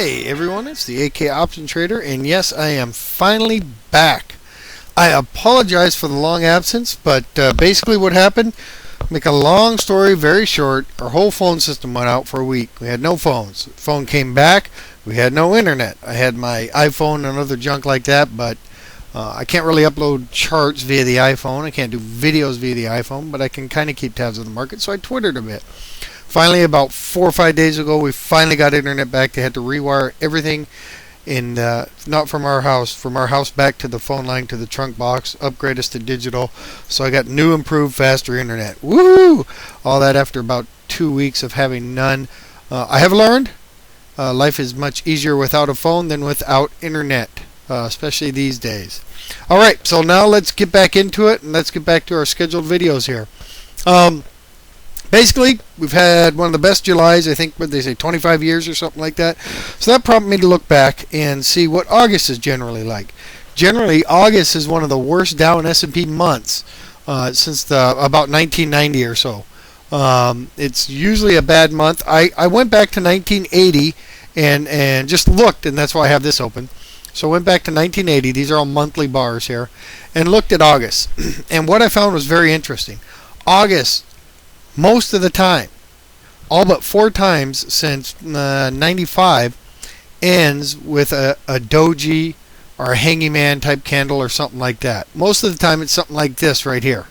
Hey everyone, it's the AK Option Trader, and yes, I am finally back. I apologize for the long absence, but basically what happened, make a long story very short, our whole phone system went out for a week. We had no phones. Phone came back, we had no internet. I had my iPhone and other junk like that, but I can't really upload charts via the iPhone. I can't do videos via the iPhone, but I can kind of keep tabs on the market, so I twittered a bit. Finally, about 4 or 5 days ago, we finally got internet back. They had to rewire everything in not from our house back to the phone line to the trunk box, upgrade us to digital. So I got new, improved, faster internet. Woo! All that after about 2 weeks of having none. I have learned life is much easier without a phone than without internet, especially these days. All right, so now let's get back into it, and let's get back to our scheduled videos here. Basically, we've had one of the best Julys, I think, what they say, 25 years or something like that. So that prompted me to look back and see what August is generally like. Generally, August is one of the worst Dow and S&P months since about 1990 or so. It's usually a bad month. I went back to 1980 and just looked, and that's why I have this open. So I went back to 1980. These are all monthly bars here, and looked at August. And what I found was very interesting. August, most of the time, all but 4 times since 95, ends with a doji or a hanging man type candle or something like that. Most of the time it's something like this right here,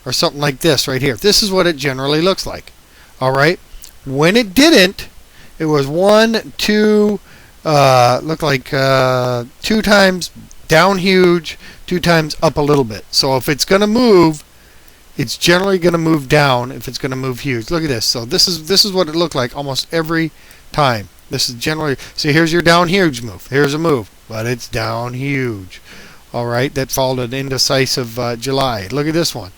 or something like this right here. This is what it generally looks like. Alright? When it didn't, it was 1, 2, looked like 2 times down huge, 2 times up a little bit. So if it's going to move, it's generally going to move down if it's going to move huge. Look at this. So this is what it looked like almost every time. This is generally, see, here's your down huge move. Here's a move, but it's down huge. All right, that followed an indecisive July. Look at this one,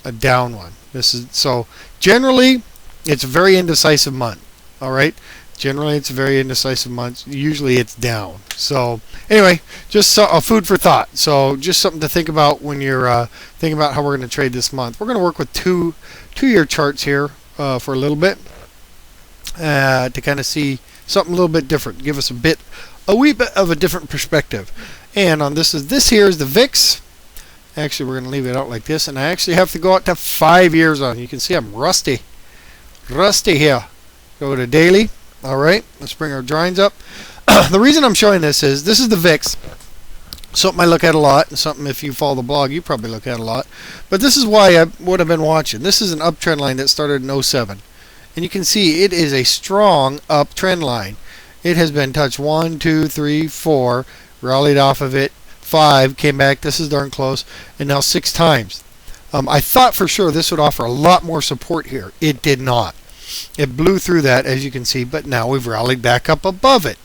a down one. This is so generally it's a very indecisive month. All right. Generally, it's a very indecisive month. Usually, it's down. So, anyway, just a food for thought. So, just something to think about when you're thinking about how we're going to trade this month. We're going to work with two-year charts here for a little bit to kind of see something a little bit different. Give us a wee bit of a different perspective. And on this here is the VIX. Actually, we're going to leave it out like this, and I actually have to go out to 5 years on. You can see I'm rusty here. Go to daily. Alright, let's bring our drawings up. The reason I'm showing this is the VIX. Something I look at a lot, and something if you follow the blog you probably look at a lot. But this is what I've been watching. This is an uptrend line that started in '07. And you can see it is a strong uptrend line. It has been touched 1, 2, 3, 4, rallied off of it, 5, came back, this is darn close, and now 6 times. I thought for sure this would offer a lot more support here. It did not. It blew through that, as you can see, but now we've rallied back up above it.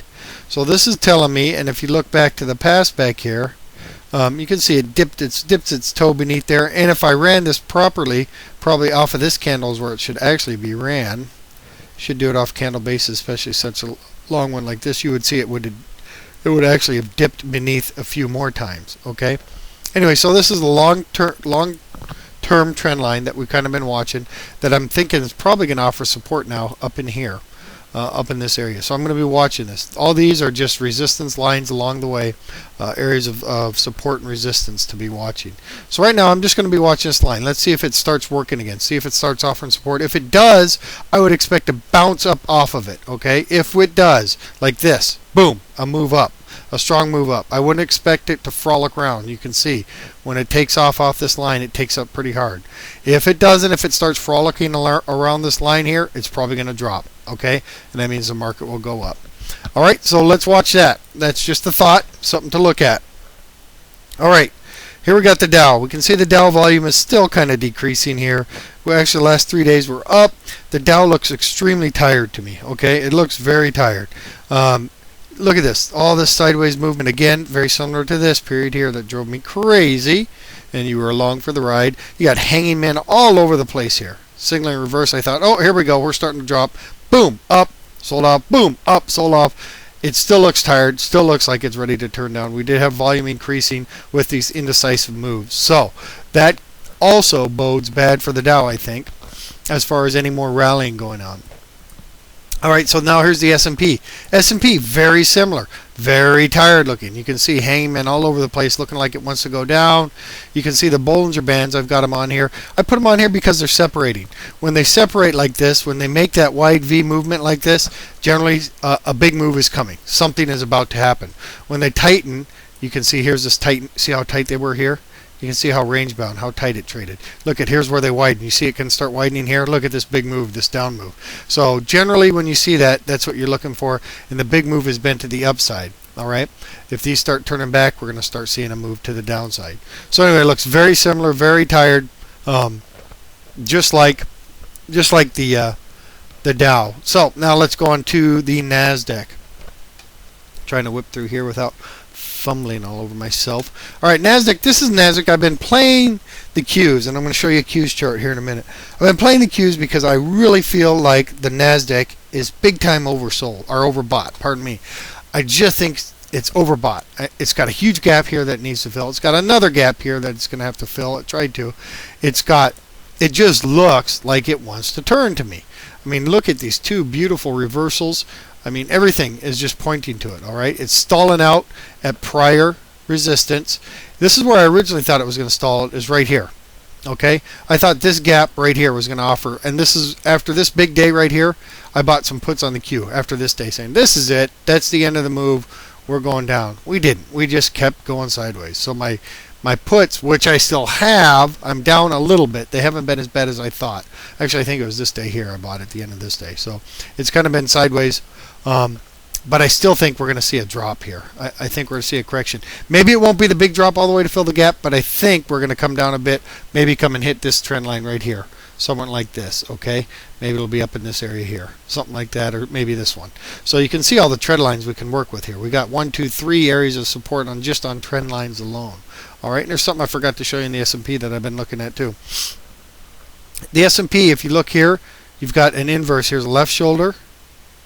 So this is telling me, and if you look back to the past back here, you can see it dipped its toe beneath there. And if I ran this properly, probably off of this candle is where it should actually be ran. Should do it off candle basis, especially such a long one like this. You would see it would actually have dipped beneath a few more times. Okay. Anyway, so this is a long-term trend line that we've kind of been watching that I'm thinking is probably going to offer support now up in here, up in this area. So I'm going to be watching this. All these are just resistance lines along the way, areas of support and resistance to be watching. So right now I'm just going to be watching this line. Let's see if it starts working again. See if it starts offering support. If it does, I would expect to bounce up off of it. Okay, if it does, like this, boom, a move up. A strong move up. I wouldn't expect it to frolic around. You can see when it takes off this line, it takes up pretty hard. If it doesn't, if it starts frolicking around this line here, it's probably going to drop. Okay, and that means the market will go up. All right, so let's watch that. That's just a thought, something to look at. All right, here we got the Dow. We can see the Dow volume is still kind of decreasing here. Well, actually, the last 3 days were up. The Dow looks extremely tired to me. Okay, it looks very tired. Look at this, all this sideways movement again, very similar to this period here that drove me crazy, and you were along for the ride. You got hanging men all over the place here. Signaling reverse, I thought, oh, here we go, we're starting to drop. Boom, up, sold off, boom, up, sold off. It still looks tired, still looks like it's ready to turn down. We did have volume increasing with these indecisive moves. So that also bodes bad for the Dow, I think, as far as any more rallying going on. All right, so now here's the S&P. S&P, very similar, very tired looking. You can see hangman all over the place looking like it wants to go down. You can see the Bollinger Bands, I've got them on here. I put them on here because they're separating. When they separate like this, when they make that wide V movement like this, generally a big move is coming. Something is about to happen. When they tighten, you can see here's this tighten. See how tight they were here? You can see how range bound, how tight it traded. Look at here's where they widen. You see it can start widening here. Look at this big move, this down move. So generally when you see that, that's what you're looking for. And the big move has been to the upside. All right. If these start turning back, we're going to start seeing a move to the downside. So anyway, it looks very similar, very tired, just like the Dow. So now let's go on to the Nasdaq. Trying to whip through here without fumbling all over myself. All right, Nasdaq. This is Nasdaq. I've been playing the Qs, and I'm going to show you a Qs chart here in a minute. I've been playing the Qs because I really feel like the Nasdaq is big time oversold or overbought. Pardon me. I just think it's overbought. It's got a huge gap here that needs to fill. It's got another gap here that it's going to have to fill. It tried to. It just looks like it wants to turn to me. I mean, look at these two beautiful reversals. I mean, everything is just pointing to it, all right? It's stalling out at prior resistance. This is where I originally thought it was going to stall, is right here, okay? I thought this gap right here was going to offer, and this is, after this big day right here, I bought some puts on the Q after this day saying, this is it, that's the end of the move, we're going down. We didn't. We just kept going sideways. So my puts, which I still have, I'm down a little bit. They haven't been as bad as I thought. Actually, I think it was this day here I bought at the end of this day. So it's kind of been sideways. But I still think we're going to see a drop here. I think we're going to see a correction. Maybe it won't be the big drop all the way to fill the gap, but I think we're going to come down a bit, maybe come and hit this trend line right here. Somewhat like this, okay? Maybe it'll be up in this area here. Something like that, or maybe this one. So you can see all the trend lines we can work with here. We got 1, 2, 3 areas of support on just on trend lines alone. All right, and there's something I forgot to show you in the S&P that I've been looking at too. The S&P, if you look here, you've got an inverse. Here's a left shoulder,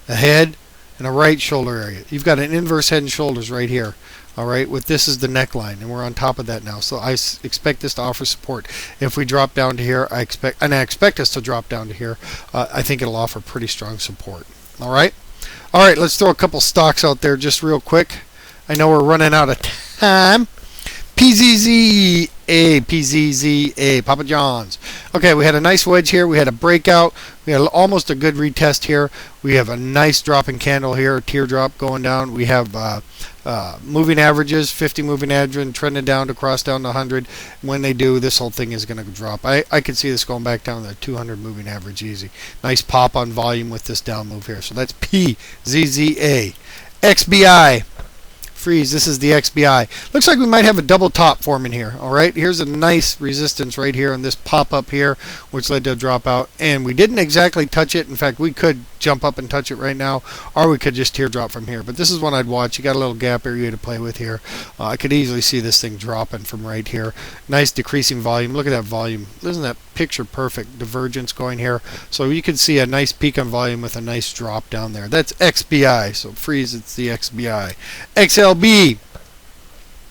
a head, and a right shoulder area. You've got an inverse head and shoulders right here. All right, with this is the neckline, and we're on top of that now. So I expect this to offer support. If we drop down to here, I expect us to drop down to here. I think it'll offer pretty strong support. All right, let's throw a couple stocks out there just real quick. I know we're running out of time. PZZA, Papa John's. Okay, we had a nice wedge here. We had a breakout. We had almost a good retest here. We have a nice dropping candle here, a teardrop going down. We have moving averages, 50 moving average, trending down to cross down to 100. When they do, this whole thing is going to drop. I could see this going back down to the 200 moving average easy. Nice pop on volume with this down move here. So that's PZZA. XBI. Freeze. This is the XBI. Looks like we might have a double top forming here. All right, here's a nice resistance right here on this pop up here, which led to a dropout, and we didn't exactly touch it. In fact, we could jump up and touch it right now, or we could just teardrop from here. But this is one I'd watch. You got a little gap area to play with here. I could easily see this thing dropping from right here. Nice decreasing volume. Look at that volume. Isn't that picture perfect? Divergence going here. So you can see a nice peak on volume with a nice drop down there. That's XBI. So freeze. It's the XBI. XLB.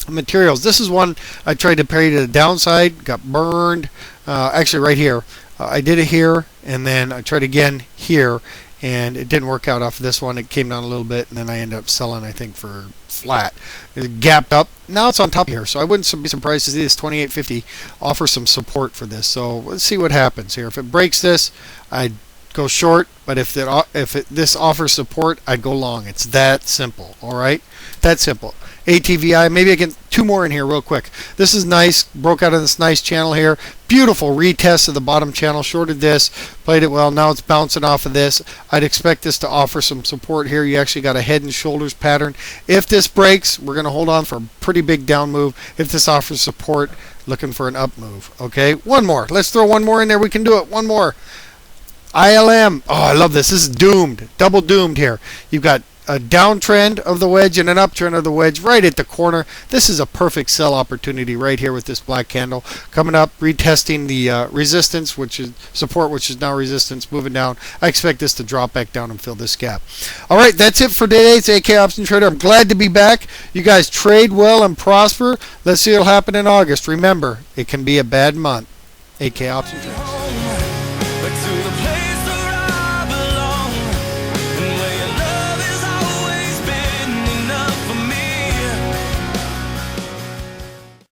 Materials. This is one I tried to parry to the downside, got burned. Actually, right here. I did it here, and then I tried again here, and it didn't work out off of this one. It came down a little bit, and then I ended up selling, I think, for flat. It gapped up. Now it's on top here, so I wouldn't be surprised to see this 28.50 offer some support for this. So let's see what happens here. If it breaks this, I'd go short, but if this offers support, I'd go long. It's that simple. All right, that simple. ATVI, maybe I get 2 more in here real quick. This is nice, broke out of this nice channel here. Beautiful retest of the bottom channel, shorted this, played it well. Now it's bouncing off of this. I'd expect this to offer some support here. You actually got a head and shoulders pattern. If this breaks, we're going to hold on for a pretty big down move. If this offers support, looking for an up move. Okay, one more. Let's throw one more in there. We can do it. One more. ILM. Oh, I love this. This is doomed. Double doomed here. You've got a downtrend of the wedge and an uptrend of the wedge right at the corner. This is a perfect sell opportunity right here with this black candle coming up, retesting the resistance, which is support, which is now resistance, moving down. I expect this to drop back down and fill this gap. All right, that's it for today. It's AK Option Trader. I'm glad to be back. You guys trade well and prosper. Let's see what'll happen in August. Remember, it can be a bad month. AK Option Trader.